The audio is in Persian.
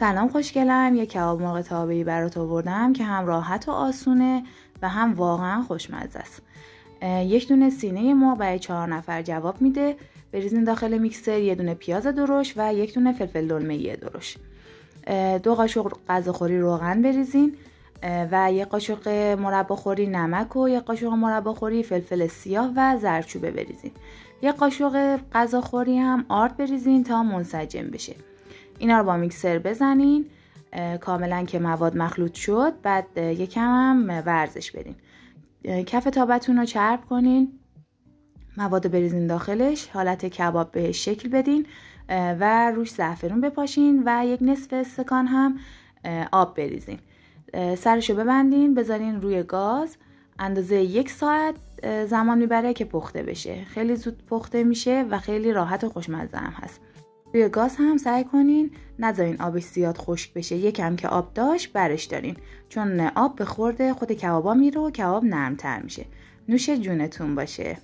سلام خوشگلم، یک کباب مرغ تابه‌ای برات آوردم که هم راحت و آسونه و هم واقعا خوشمزه است. یک دونه سینه مرغ برای 4 نفر جواب میده. بریزین داخل میکسر یه دونه پیاز درشت و یک دونه فلفل دلمه‌ای درشت. 2 قاشق غذاخوری روغن بریزین و یک قاشق مرباخوری نمک و یک قاشق مرباخوری فلفل سیاه و زردچوبه بریزین. یک قاشق غذاخوری هم آرد بریزین تا منسجم بشه. اینا رو با میکسر بزنین کاملا که مواد مخلوط شد. بعد یکم هم ورزش بدین. کف تابتون رو چرب کنین، مواد رو بریزین داخلش، حالت کباب بهش شکل بدین و روش زعفرون بپاشین و یک نصف استکان هم آب بریزین. سرشو ببندین، بذارین روی گاز. اندازه 1 ساعت زمان میبره که پخته بشه. خیلی زود پخته میشه و خیلی راحت و خوشمزه هم هست. روی گاز هم سعی کنین نذارین آبش زیاد خشک بشه. یکم که آب داشت برش دارین، چون آب به خورد خود کبابا میره و کباب نرمتر میشه. نوش جونتون باشه.